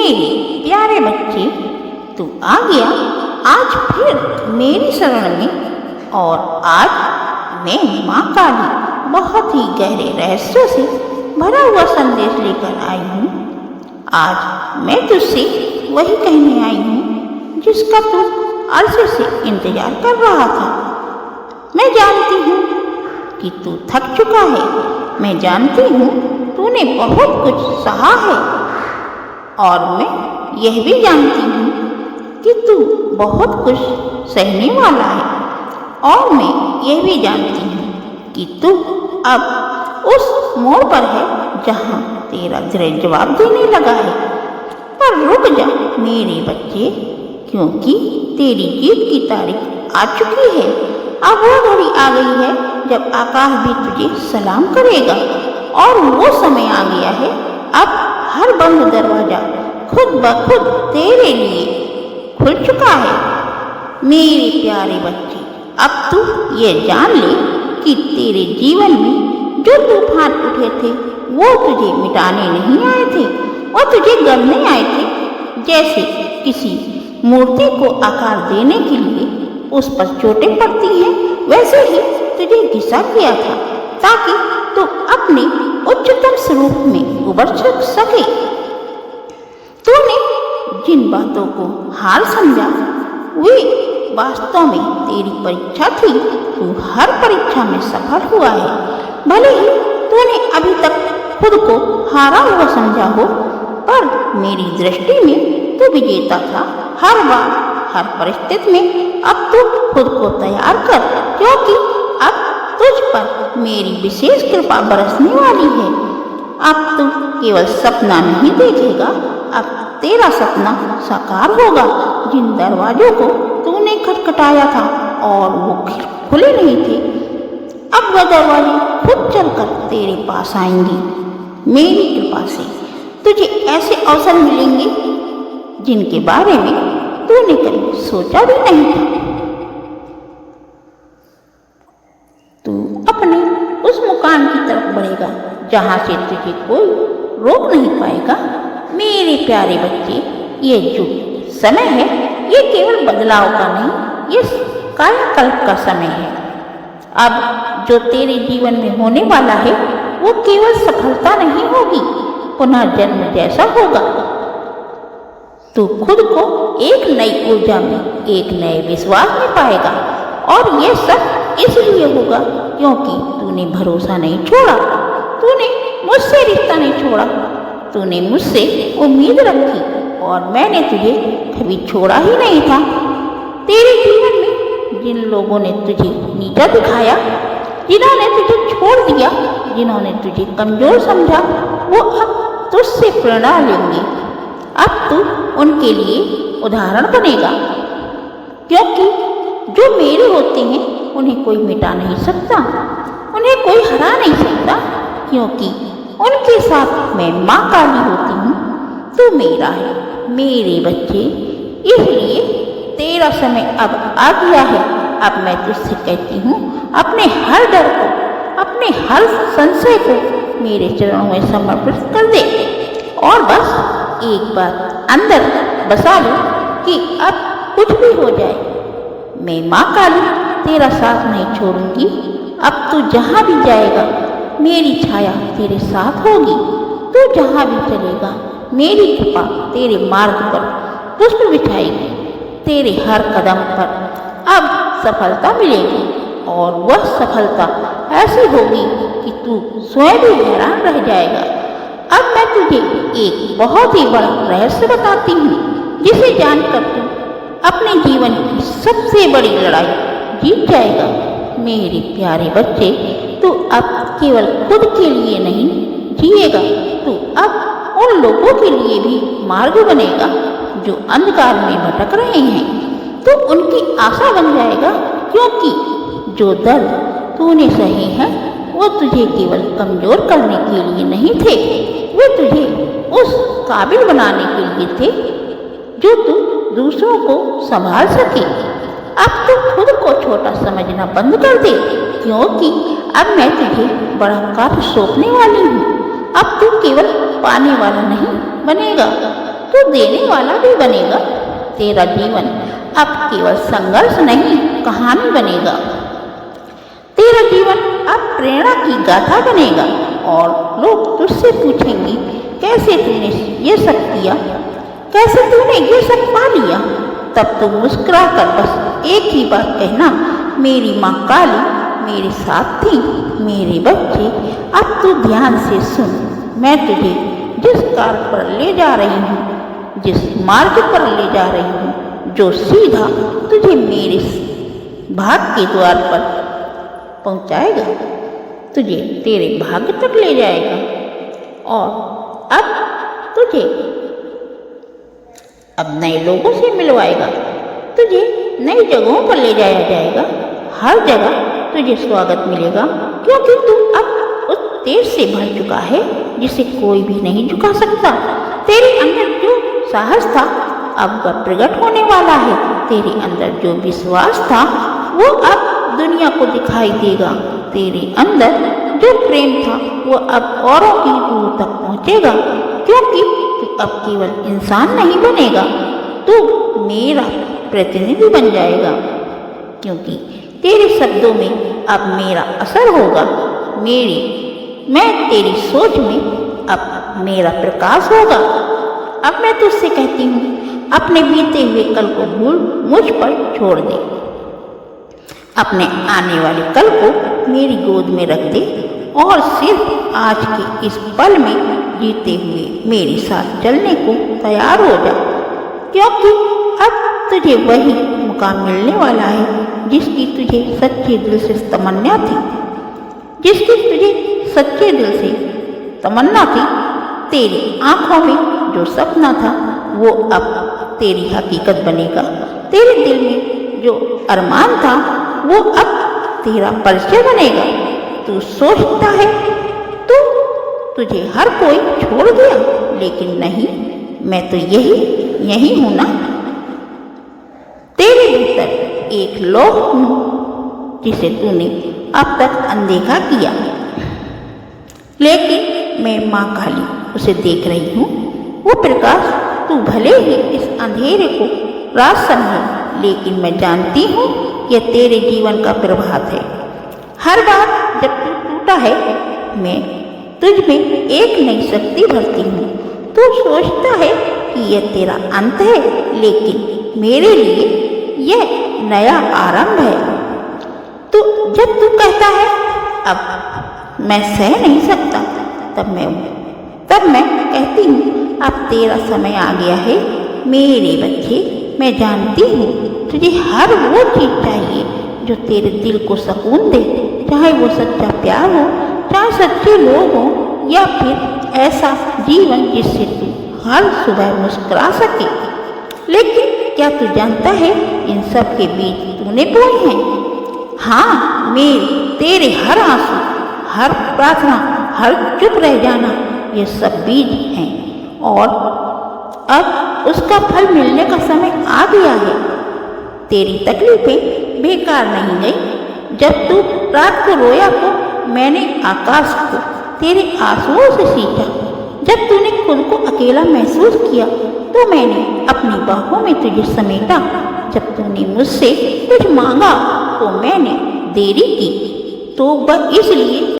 मेरे प्यारे बच्चे, तू आ गया आज फिर मेरी शरण में। और आज मैं माँ काली बहुत ही गहरे रहस्यों से भरा हुआ संदेश लेकर आई हूँ। आज मैं तुझसे वही कहने आई हूँ जिसका तू अरसे से इंतजार कर रहा था। मैं जानती हूँ कि तू थक चुका है। मैं जानती हूँ तूने बहुत कुछ सहा है। और मैं यह भी जानती हूँ कि तू बहुत कुछ सहने वाला है। और मैं यह भी जानती हूँ कि तू अब उस मोड़ पर है जहाँ तेरा दिल जवाब देने लगा है। पर रुक जा मेरे बच्चे, क्योंकि तेरी जीत की तारीख आ चुकी है। अब वो घड़ी आ गई है जब आकाश भी तुझे सलाम करेगा। और वो समय आ गया है, अब हर बंद दरवाजा खुद ब खुद तेरे लिए खुल चुका है। मेरे प्यारे बच्चे, अब तू ये जान ले कि तेरे जीवन में जो तूफान उठे थे वो तुझे मिटाने नहीं आए थे, वो तुझे गढ़ने आए थे। जैसे किसी मूर्ति को आकार देने के लिए उस पर चोटें पड़ती हैं, वैसे ही तुझे घिसा गया था ताकि तू अपने उच्चतम स्वरूप में उभर सके। तूने जिन बातों को हार समझा वे वास्तव में तेरी परीक्षा थी। तू हर परीक्षा में सफल हुआ है। भले ही तूने अभी तक खुद को हारा हुआ समझा हो, पर मेरी दृष्टि में तू विजेता था। हर बार, हर परिस्थिति में अब तू खुद को तैयार कर, क्योंकि अब तुझ पर मेरी विशेष कृपा बरसने वाली है। अब तू केवल सपना नहीं देखेगा, अब तेरा सपना साकार होगा। जिन दरवाजों को तूने खटखटाया था और वो खुले नहीं थे, अब वह दरवाजे खुद चलकर तेरे पास आएंगे। मेरी कृपा से तुझे ऐसे अवसर मिलेंगे जिनके बारे में तूने कभी सोचा भी नहीं था। तू अपने उस मुकाम की तरफ बढ़ेगा जहाँ से तुझे कोई रोक नहीं पाएगा। मेरे प्यारे बच्चे, ये जो समय है ये केवल बदलाव का नहीं, ये कायाकल्प का समय है। अब जो तेरे जीवन में होने वाला है वो केवल सफलता नहीं होगी, पुनः जन्म जैसा होगा। तू खुद को एक नई ऊर्जा में, एक नए विश्वास में पाएगा। और ये सब इसलिए होगा क्योंकि तूने भरोसा नहीं छोड़ा, तूने मुझसे रिश्ता नहीं छोड़ा, तूने मुझसे उम्मीद रखी और मैंने तुझे कभी छोड़ा ही नहीं था। तेरे जीवन में जिन लोगों ने तुझे नीचा दिखाया, जिन्होंने तुझे छोड़ दिया, जिन्होंने तुझे कमजोर समझा, वो अब तुझसे प्रेरणा लेंगे। अब तू उनके लिए उदाहरण बनेगा, क्योंकि जो मेरे होते हैं उन्हें कोई मिटा नहीं सकता, उन्हें कोई हरा नहीं सकता, क्योंकि उनके साथ मैं माँ काली होती हूँ। तू मेरा है मेरे बच्चे, इसलिए तेरा समय अब आ गया है। अब मैं तुझसे कहती हूँ, अपने हर डर को, अपने हर संशय को मेरे चरणों में समर्पित कर दे और बस एक बार अंदर बसा लो कि अब कुछ भी हो जाए, मैं माँ काली तेरा साथ नहीं छोड़ूंगी। अब तू जहाँ भी जाएगा मेरी छाया तेरे साथ होगी। तू जहाँ भी चलेगा मेरी कृपा तेरे मार्ग पर पुष्प बिछाएगी। तेरे हर कदम पर अब सफलता मिलेगी और वह सफलता ऐसी होगी कि तू स्वयं भी हैरान रह जाएगा। अब मैं तुझे एक बहुत ही बड़ा रहस्य बताती हूँ, जिसे जानकर तू अपने जीवन की सबसे बड़ी लड़ाई जीत जाएगा। मेरे प्यारे बच्चे, तू अब केवल खुद के लिए नहीं जिएगा, तू अब उन लोगों के लिए भी मार्ग बनेगा जो अंधकार में भटक रहे हैं। तो उनकी आशा बन जाएगा, क्योंकि जो दर्द तूने सहे हैं वो तुझे केवल कमजोर करने के लिए नहीं थे, वे तुझे उस काबिल बनाने के लिए थे जो तू दूसरों को संभाल सके। अब तू खुद को छोटा समझना बंद कर दे, क्योंकि अब मैं तुझे बड़ा कार्य सौंपने वाली हूँ। अब तू केवल पाने वाला नहीं बनेगा, तो देने वाला भी बनेगा। तेरा जीवन अब केवल संघर्ष नहीं, कहानी बनेगा। तेरा जीवन अब प्रेरणा की गाथा बनेगा और लोग तुझसे पूछेंगे, कैसे तूने ये सब किया, कैसे तूने ये सब पा लिया। तब तू मुस्कुरा कर बस एक ही बात कहना, मेरी माँ काली मेरे साथ थी। मेरे बच्चे, अब तू ध्यान से सुन, मैं तुझे जिस कार पर ले जा रही हूँ, जिस मार्ग पर ले जा रही हूँ, जो सीधा तुझे मेरे भाग के द्वार पर पहुँचाएगा, तुझे तेरे भाग्य तक ले जाएगा। और अब तुझे अब नए लोगों से मिलवाएगा, तुझे नई जगहों पर ले जाया जाएगा। हर जगह तुझे स्वागत मिलेगा, क्योंकि तू अब उस तेज से भर चुका है जिसे कोई भी नहीं झुका सकता। तेरे अंदर जो साहस था अब वह प्रकट होने वाला है। तेरे अंदर जो विश्वास था वो अब दुनिया को दिखाई देगा। तेरे अंदर जो प्रेम था वो अब औरों की रूह तक पहुँचेगा, क्योंकि तू अब केवल इंसान नहीं बनेगा, तू मेरा प्रतिनिधि बन जाएगा। क्योंकि तेरे शब्दों में अब मेरा असर होगा, मैं तेरी सोच में अब मेरा प्रकाश होगा। अब मैं तुझसे कहती हूँ, अपने बीते हुए कल को भूल मुझ पर छोड़ दे, अपने आने वाले कल को मेरी गोद में रख दे और सिर्फ आज के इस पल में जीते हुए मेरे साथ चलने को तैयार हो जा। क्योंकि अब तुझे वही मुकाम मिलने वाला है जिसकी तुझे सच्चे दिल से तमन्ना थी, जिसकी तुझे सच्चे दिल से तमन्ना थी। तेरी आंखों में जो सपना था वो अब तेरी हकीकत बनेगा। तेरे दिल में जो अरमान था वो अब तेरा परिचय बनेगा। तू सोचता है तो तुझे हर कोई छोड़ दिया, लेकिन नहीं, मैं तो यही हूं ना। तेरे भीतर एक लोक हूं जिसे तूने अब तक अनदेखा किया, लेकिन मैं माँ काली उसे देख रही हूँ। वो प्रकाश तू भले ही इस अंधेरे को रात समझे, लेकिन मैं जानती हूँ यह तेरे जीवन का प्रभात है। हर बार जब तू टूटा है, मैं तुझ में एक नई शक्ति भरती हूँ। तू सोचता है कि यह तेरा अंत है, लेकिन मेरे लिए यह नया आरंभ है। तो जब तू कहता है अब मैं सह नहीं सकता, तब मैं कहती हूँ अब तेरा समय आ गया है। मेरे बच्चे, मैं जानती हूँ तुझे हर वो चीज़ चाहिए जो तेरे दिल को सुकून दे, चाहे वो सच्चा प्यार हो, चाहे सच्चे लोग हों, या फिर ऐसा जीवन जिससे तू हर सुबह मुस्कुरा सके। लेकिन क्या तू जानता है इन सब के बीच तूने बोए हैं? हाँ, तेरे हर आंसू, हर प्रार्थना, हर चुप रह जाना, ये सब बीज हैं और अब उसका फल मिलने का समय आ गया है। तेरी तकलीफें बेकार नहीं गई। जब तू रात को रोया तो मैंने आकाश को तेरे आंसुओं से सींचा। जब तूने खुद को अकेला महसूस किया तो मैंने अपनी बाहों में तुझे समेटा। जब तूने मुझसे कुछ मांगा तो मैंने देरी की, तो वह इसलिए